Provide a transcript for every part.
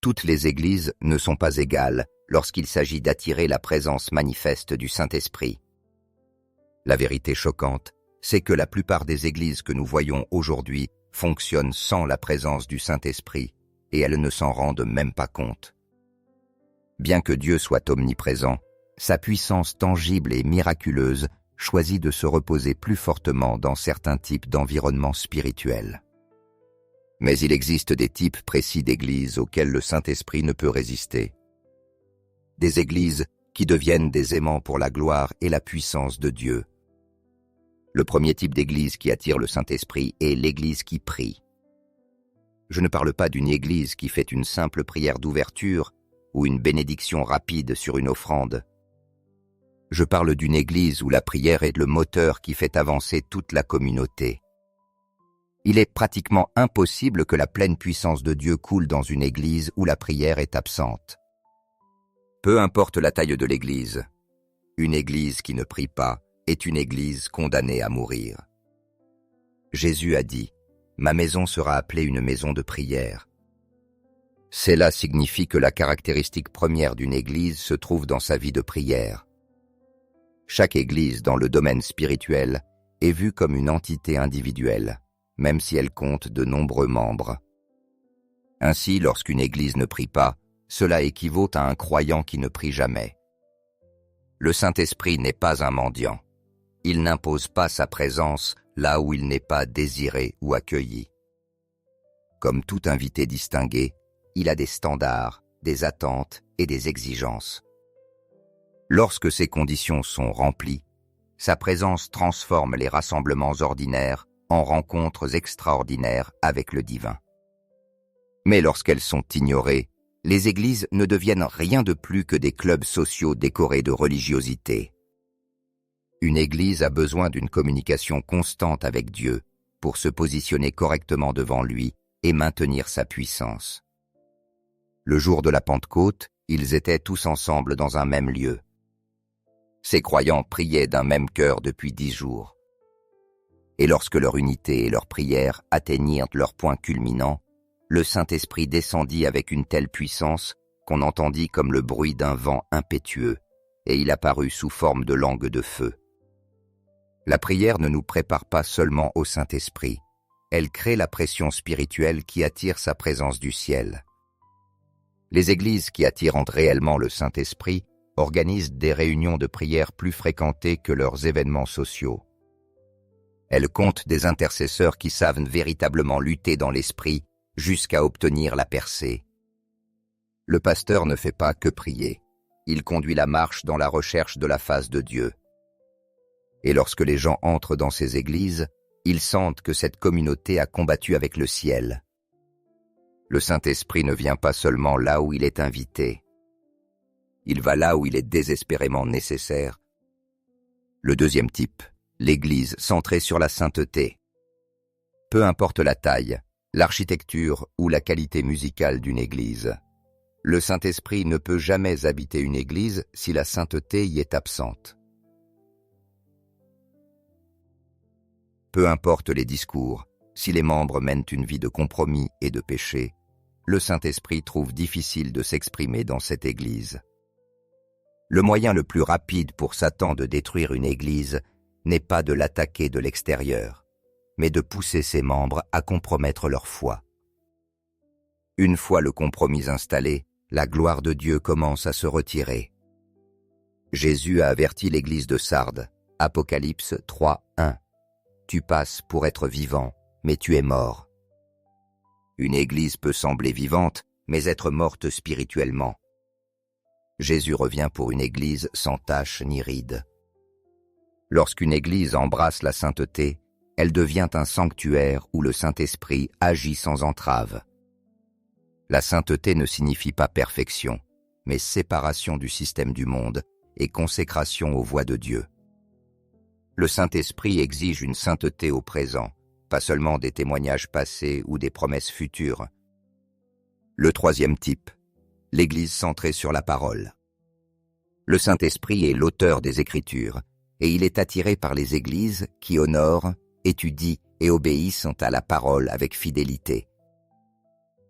Toutes les églises ne sont pas égales lorsqu'il s'agit d'attirer la présence manifeste du Saint-Esprit. La vérité choquante, c'est que la plupart des églises que nous voyons aujourd'hui fonctionnent sans la présence du Saint-Esprit et elles ne s'en rendent même pas compte. Bien que Dieu soit omniprésent, sa puissance tangible et miraculeuse choisit de se reposer plus fortement dans certains types d'environnements spirituels. Mais il existe des types précis d'églises auxquels le Saint-Esprit ne peut résister. Des églises qui deviennent des aimants pour la gloire et la puissance de Dieu. Le premier type d'église qui attire le Saint-Esprit est l'église qui prie. Je ne parle pas d'une église qui fait une simple prière d'ouverture ou une bénédiction rapide sur une offrande. Je parle d'une église où la prière est le moteur qui fait avancer toute la communauté. Il est pratiquement impossible que la pleine puissance de Dieu coule dans une église où la prière est absente. Peu importe la taille de l'église, une église qui ne prie pas est une église condamnée à mourir. Jésus a dit « Ma maison sera appelée une maison de prière ». Cela signifie que la caractéristique première d'une église se trouve dans sa vie de prière. Chaque église dans le domaine spirituel est vue comme une entité individuelle, même si elle compte de nombreux membres. Ainsi, lorsqu'une église ne prie pas, cela équivaut à un croyant qui ne prie jamais. Le Saint-Esprit n'est pas un mendiant. Il n'impose pas sa présence là où il n'est pas désiré ou accueilli. Comme tout invité distingué, il a des standards, des attentes et des exigences. Lorsque ces conditions sont remplies, sa présence transforme les rassemblements ordinaires en rencontres extraordinaires avec le divin. Mais lorsqu'elles sont ignorées, les églises ne deviennent rien de plus que des clubs sociaux décorés de religiosité. Une église a besoin d'une communication constante avec Dieu pour se positionner correctement devant lui et maintenir sa puissance. Le jour de la Pentecôte, ils étaient tous ensemble dans un même lieu. Ces croyants priaient d'un même cœur depuis 10 jours. Et lorsque leur unité et leur prière atteignirent leur point culminant, le Saint-Esprit descendit avec une telle puissance qu'on entendit comme le bruit d'un vent impétueux, et il apparut sous forme de langue de feu. La prière ne nous prépare pas seulement au Saint-Esprit, elle crée la pression spirituelle qui attire sa présence du ciel. Les églises qui attirent réellement le Saint-Esprit organisent des réunions de prière plus fréquentées que leurs événements sociaux. Elles comptent des intercesseurs qui savent véritablement lutter dans l'esprit jusqu'à obtenir la percée. Le pasteur ne fait pas que prier, il conduit la marche dans la recherche de la face de Dieu. Et lorsque les gens entrent dans ces églises, ils sentent que cette communauté a combattu avec le ciel. Le Saint-Esprit ne vient pas seulement là où il est invité. Il va là où il est désespérément nécessaire. Le deuxième type, l'église centrée sur la sainteté. Peu importe la taille, l'architecture ou la qualité musicale d'une église, le Saint-Esprit ne peut jamais habiter une église si la sainteté y est absente. Peu importe les discours, si les membres mènent une vie de compromis et de péché, le Saint-Esprit trouve difficile de s'exprimer dans cette église. Le moyen le plus rapide pour Satan de détruire une église n'est pas de l'attaquer de l'extérieur, mais de pousser ses membres à compromettre leur foi. Une fois le compromis installé, la gloire de Dieu commence à se retirer. Jésus a averti l'église de Sardes, Apocalypse 3:1. Tu passes pour être vivant, mais tu es mort. Une église peut sembler vivante, mais être morte spirituellement. Jésus revient pour une église sans tache ni ride. Lorsqu'une église embrasse la sainteté, elle devient un sanctuaire où le Saint-Esprit agit sans entrave. La sainteté ne signifie pas perfection, mais séparation du système du monde et consécration aux voies de Dieu. Le Saint-Esprit exige une sainteté au présent, pas seulement des témoignages passés ou des promesses futures. Le troisième type, l'Église centrée sur la parole. Le Saint-Esprit est l'auteur des Écritures, et il est attiré par les églises qui honorent, étudient et obéissent à la parole avec fidélité.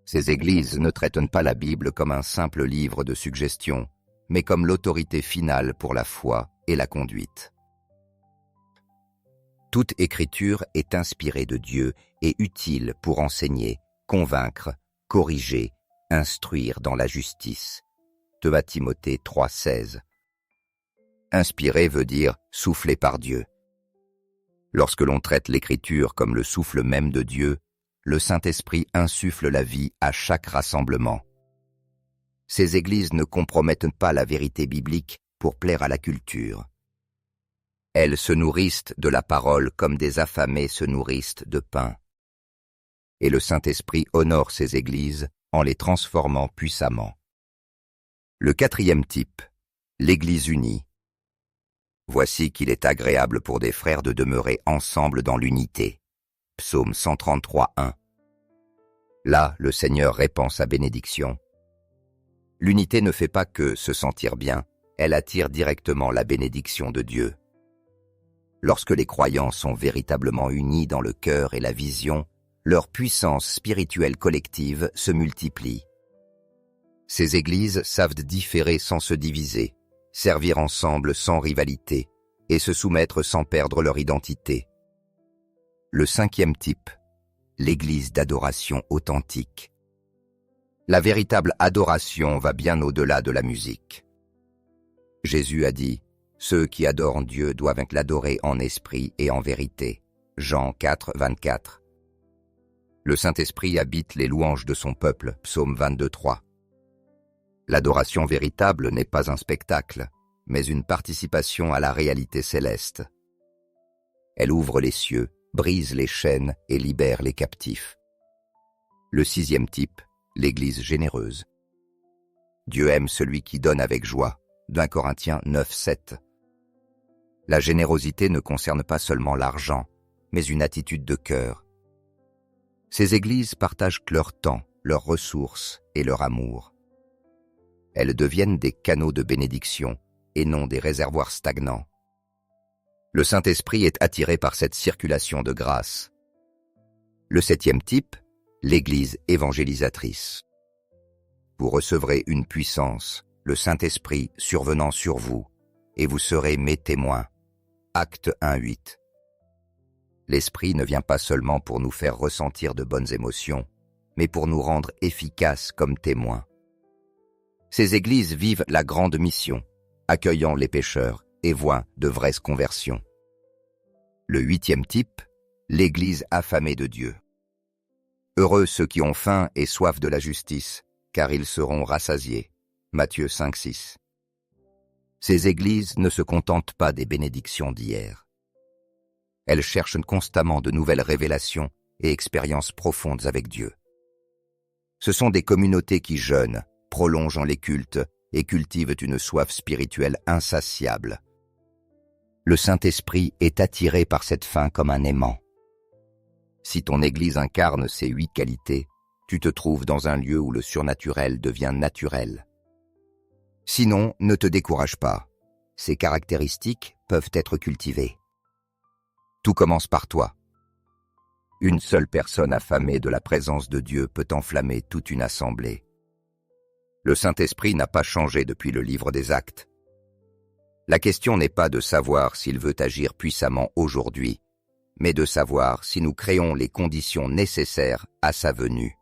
Ces églises ne traitent pas la Bible comme un simple livre de suggestions, mais comme l'autorité finale pour la foi et la conduite. Toute écriture est inspirée de Dieu et utile pour enseigner, convaincre, corriger, instruire dans la justice. 2 Timothée 3,16. Inspirer veut dire souffler par Dieu. Lorsque l'on traite l'écriture comme le souffle même de Dieu, le Saint-Esprit insuffle la vie à chaque rassemblement. Ces églises ne compromettent pas la vérité biblique pour plaire à la culture. Elles se nourrissent de la parole comme des affamés se nourrissent de pain. Et le Saint-Esprit honore ces églises en les transformant puissamment. Le 4e type, l'Église unie. Voici qu'il est agréable pour des frères de demeurer ensemble dans l'unité. Psaume 133:1. Là, le Seigneur répand sa bénédiction. L'unité ne fait pas que se sentir bien, elle attire directement la bénédiction de Dieu. Lorsque les croyants sont véritablement unis dans le cœur et la vision, leur puissance spirituelle collective se multiplie. Ces églises savent différer sans se diviser, servir ensemble sans rivalité et se soumettre sans perdre leur identité. Le 5e type, l'église d'adoration authentique. La véritable adoration va bien au-delà de la musique. Jésus a dit « Ceux qui adorent Dieu doivent l'adorer en esprit et en vérité » Jean 4,24. Le Saint-Esprit habite les louanges de son peuple, Psaume 22,3. L'adoration véritable n'est pas un spectacle, mais une participation à la réalité céleste. Elle ouvre les cieux, brise les chaînes et libère les captifs. Le 6e type, l'église généreuse. Dieu aime celui qui donne avec joie, 1 Corinthiens 9,7. La générosité ne concerne pas seulement l'argent, mais une attitude de cœur. Ces églises partagent leur temps, leurs ressources et leur amour. Elles deviennent des canaux de bénédiction et non des réservoirs stagnants. Le Saint-Esprit est attiré par cette circulation de grâce. Le 7e type, l'église évangélisatrice. Vous recevrez une puissance, le Saint-Esprit survenant sur vous, et vous serez mes témoins. Actes 1,8. L'Esprit ne vient pas seulement pour nous faire ressentir de bonnes émotions, mais pour nous rendre efficaces comme témoins. Ces églises vivent la grande mission, accueillant les pécheurs et voient de vraies conversions. Le 8e type, l'église affamée de Dieu. Heureux ceux qui ont faim et soif de la justice, car ils seront rassasiés. Matthieu 5,6. Ces églises ne se contentent pas des bénédictions d'hier. Elles cherchent constamment de nouvelles révélations et expériences profondes avec Dieu. Ce sont des communautés qui jeûnent, prolongent les cultes et cultivent une soif spirituelle insatiable. Le Saint-Esprit est attiré par cette faim comme un aimant. Si ton Église incarne ces 8 qualités, tu te trouves dans un lieu où le surnaturel devient naturel. Sinon, ne te décourage pas. Ces caractéristiques peuvent être cultivées. Tout commence par toi. Une seule personne affamée de la présence de Dieu peut enflammer toute une assemblée. Le Saint-Esprit n'a pas changé depuis le livre des Actes. La question n'est pas de savoir s'il veut agir puissamment aujourd'hui, mais de savoir si nous créons les conditions nécessaires à sa venue.